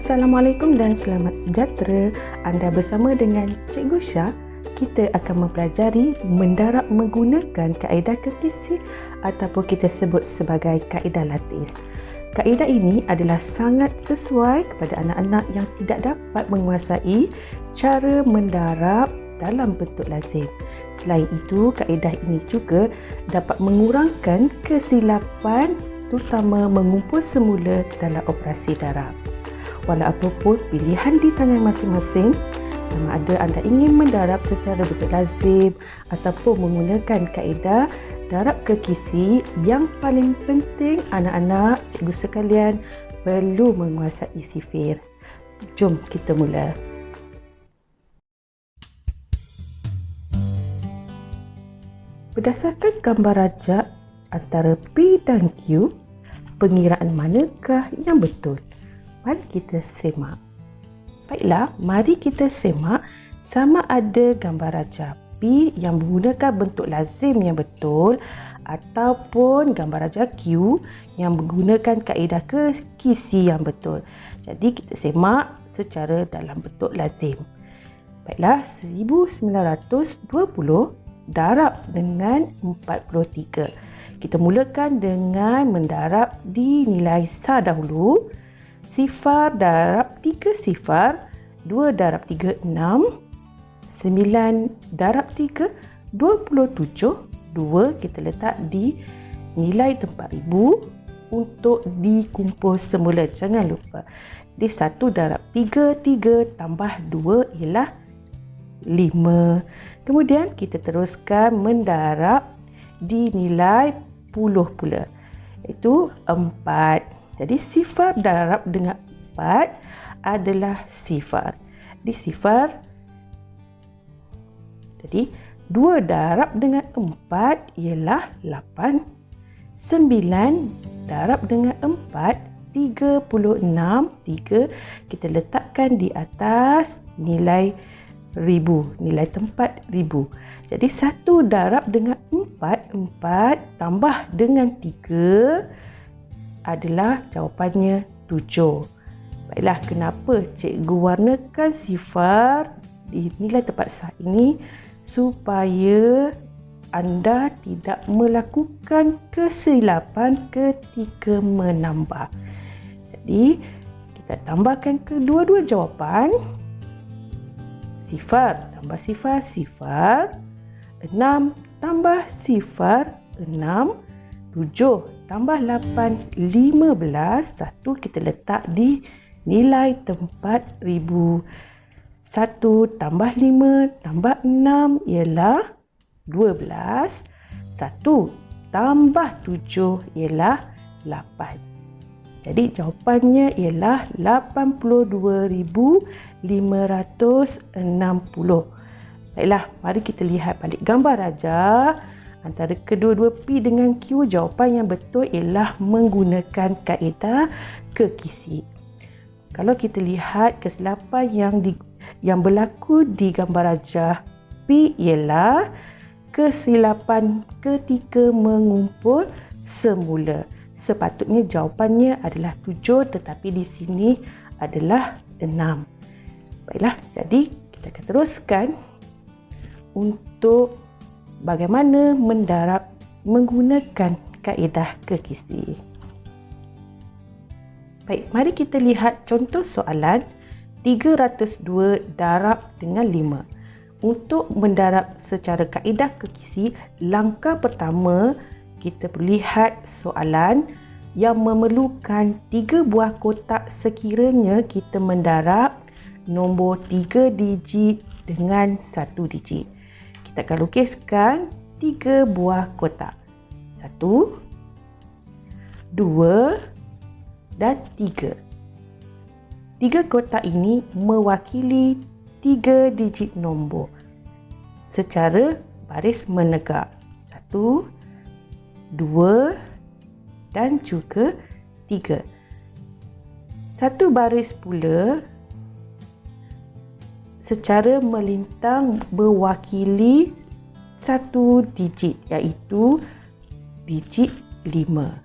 Assalamualaikum dan selamat sejahtera. Anda bersama dengan Cikgu Syah. Kita akan mempelajari mendarab menggunakan kaedah kekisi ataupun kita sebut sebagai kaedah lattice. Kaedah ini adalah sangat sesuai kepada anak-anak yang tidak dapat menguasai cara mendarab dalam bentuk lazim. Selain itu, kaedah ini juga dapat mengurangkan kesilapan terutama mengumpul semula dalam operasi darab. Walau apapun pilihan di tangan masing-masing, sama ada anda ingin mendarab secara bentuk lazim ataupun menggunakan kaedah darab kekisi, yang paling penting anak-anak, cikgu sekalian perlu menguasai sifir. Jom kita mula. Berdasarkan gambar rajak antara P dan Q, pengiraan manakah yang betul? Mari kita semak. Baiklah, mari kita semak sama ada gambar rajak P yang menggunakan bentuk lazim yang betul ataupun gambar rajak Q yang menggunakan kaedah kekisi yang betul. Jadi kita semak secara dalam bentuk lazim. Baiklah, 1920 darab dengan 43. Kita mulakan dengan mendarab di nilai sar dahulu. Sifar darab 3 sifar, 2 darab 3 6, 9 darab 3 27, 2 kita letak di nilai tempat ribu untuk dikumpul semula. Jangan lupa, di 1 darab 3, 3 tambah 2 ialah 5. Kemudian kita teruskan mendarab di nilai puluh pula, iaitu 4. Jadi sifar darab dengan 4 adalah sifar. Di sifar, jadi 2 darab dengan 4 ialah 8. 9 darab dengan 4, 36. 3 kita letakkan di atas nilai ribu, nilai tempat ribu. Jadi 1 darab dengan 4, 4 tambah dengan 3 adalah jawapannya 7. Baiklah, kenapa cikgu warnakan sifar di nilai tempat sar ini? Supaya anda tidak melakukan kesilapan ketika menambah. Jadi, kita tambahkan kedua-dua jawapan. Sifar tambah sifar, sifar. 6 tambah sifar, 6. 7 tambah 8, 15. 1 kita letak di nilai tempat ribu. 1 tambah 5 tambah 6 ialah 12. 1 tambah 7 ialah 8. Jadi jawapannya ialah 82,560. Baiklah, mari kita lihat balik gambar rajak. Antara kedua-dua P dengan Q, jawapan yang betul ialah menggunakan kaedah kekisi. Kalau kita lihat kesilapan yang berlaku di gambar rajah P ialah kesilapan ketika mengumpul semula. Sepatutnya jawapannya adalah 7, tetapi di sini adalah 6. Baiklah, jadi kita akan teruskan untuk bagaimana mendarab menggunakan kaedah kekisi. Baik, mari kita lihat contoh soalan 302 darab dengan 5. Untuk mendarab secara kaedah kekisi, langkah pertama kita perlu lihat soalan yang memerlukan 3 buah kotak sekiranya kita mendarab nombor 3 digit dengan 1 digit. Kita akan lukiskan 3 buah kotak. 1, 2 dan 3. 3 kotak ini mewakili 3 digit nombor secara baris menegak. 1, 2 dan juga 3. Satu baris pula secara melintang mewakili 1 digit, iaitu digit 5.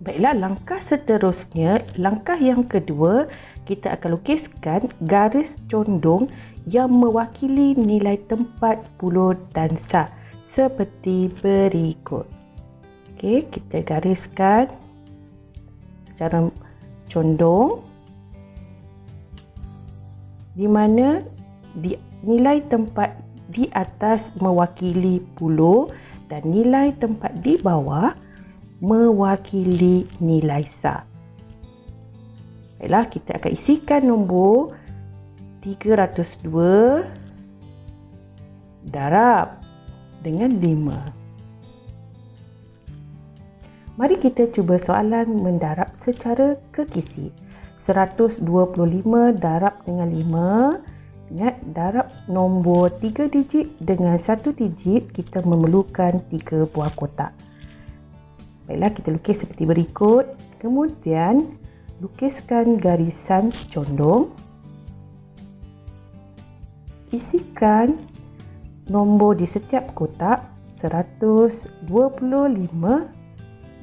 Baiklah, langkah seterusnya, langkah yang kedua, kita akan lukiskan garis condong yang mewakili nilai tempat, puluh dan sah seperti berikut. Okey, kita gariskan secara condong di mana nilai tempat di atas mewakili puluh dan nilai tempat di bawah mewakili nilai sah. Baiklah, kita akan isikan nombor 302 darab dengan 5. Mari kita cuba soalan mendarab secara kekisi. 125 darab dengan 5. Ingat, darab nombor 3 digit dengan 1 digit, kita memerlukan 3 buah kotak. Baiklah, kita lukis seperti berikut. Kemudian, lukiskan garisan condong. Isikan nombor di setiap kotak 125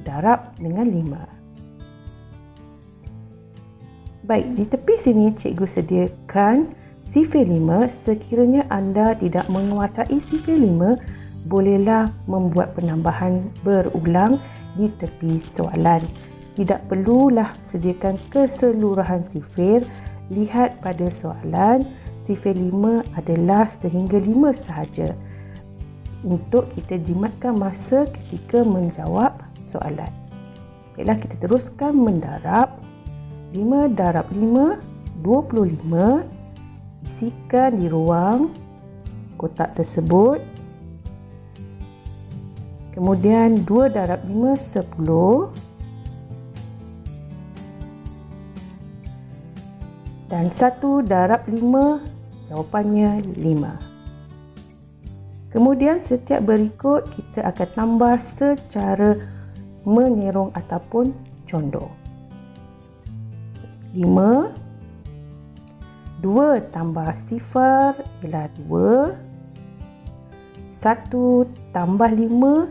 darab dengan 5. Baik, di tepi sini cikgu sediakan sifir 5. Sekiranya anda tidak menguasai sifir 5, bolehlah membuat penambahan berulang di tepi soalan. Tidak perlulah sediakan keseluruhan sifir. Lihat pada soalan, sifir 5 adalah sehingga 5 sahaja untuk kita jimatkan masa ketika menjawab soalan. Baiklah, kita teruskan mendarab. 5 darab 5, 25. Isikan di ruang kotak tersebut. Kemudian 2 darab 5, 10. Dan 1 darab 5, jawapannya 5. Kemudian setiap berikut kita akan tambah secara menyerong ataupun condong. 5. 2 tambah sifar ialah 2. 1 tambah 5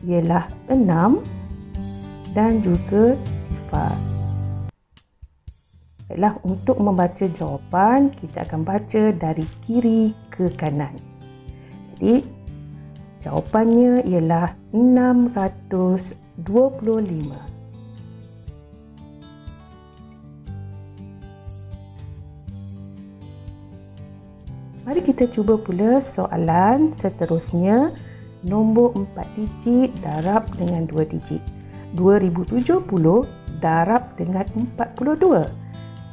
ialah 6 dan juga sifar. Baiklah, untuk membaca jawapan, kita akan baca dari kiri ke kanan. Jadi, jawapannya ialah 625. Mari kita cuba pula soalan seterusnya. Nombor 4 digit darab dengan 2 digit. 2070 darab dengan 42.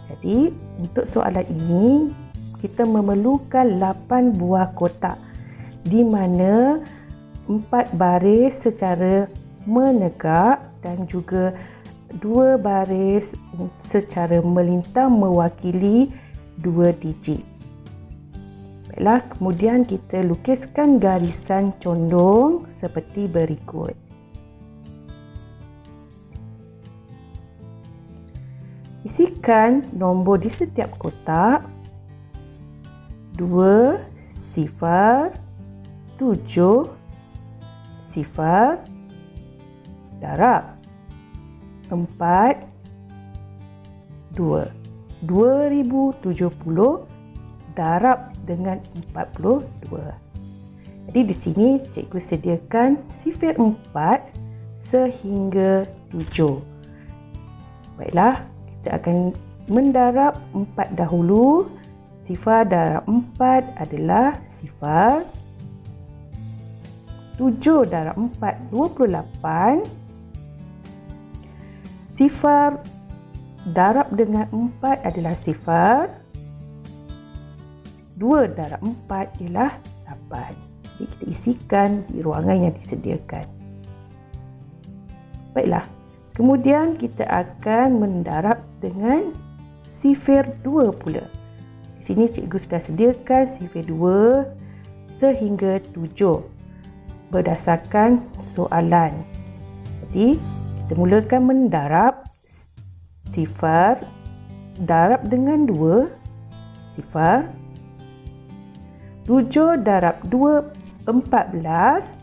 Jadi, untuk soalan ini, kita memerlukan 8 buah kotak di mana 4 baris secara menegak dan juga 2 baris secara melintang mewakili 2 digit. Baiklah, kemudian kita lukiskan garisan condong seperti berikut. Isikan nombor di setiap kotak. 2, sifar, 7, sifar, darab 4, 2. 2070 darab dengan 42. Jadi di sini cikgu sediakan sifir 4 sehingga 7. Baiklah, kita akan mendarab 4 dahulu. Sifar darab 4 adalah sifar. 7 darab 4, 28. Sifar darab dengan 4 adalah sifar. 2 darab 4 ialah 8. Jadi kita isikan di ruangan yang disediakan. Baiklah. Kemudian kita akan mendarab dengan sifir 2 pula. Di sini cikgu sudah sediakan sifir 2 sehingga 7 berdasarkan soalan. Jadi kita mulakan mendarab. Sifar darab dengan 2 sifar. 7 darab 2, 14.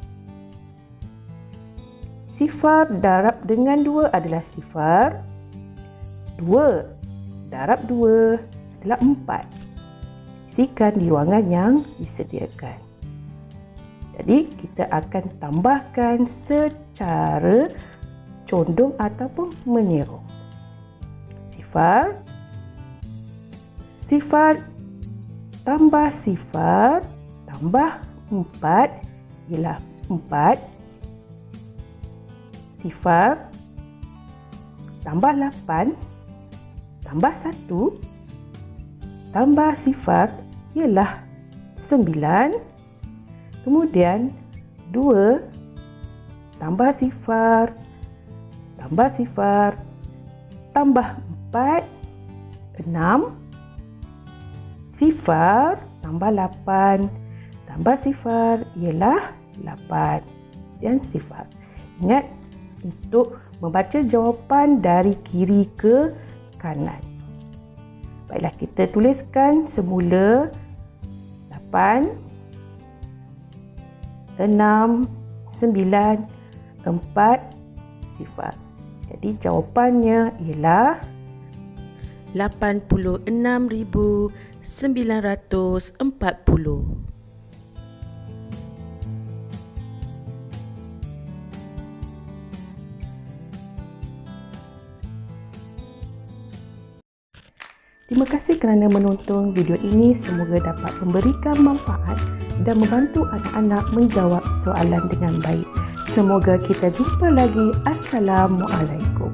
Sifar darab dengan 2 adalah sifar. 2 darab 2 adalah 4. Isikan di ruangan yang disediakan. Jadi kita akan tambahkan secara condong ataupun menyeru. Sifar, sifar tambah sifar tambah 4 ialah 4. Sifar tambah 8 tambah 1 tambah sifar ialah 9. Kemudian 2 tambah sifar tambah 4, 6. Sifar tambah 8 tambah sifar ialah 8 dan sifar. Ingat untuk membaca jawapan dari kiri ke kanan. Baiklah, kita tuliskan semula 8, 6, 9, 4, sifar. Jadi jawapannya ialah 86,940. Terima kasih kerana menonton video ini. Semoga dapat memberikan manfaat dan membantu anak-anak menjawab soalan dengan baik. Semoga kita jumpa lagi. Assalamualaikum.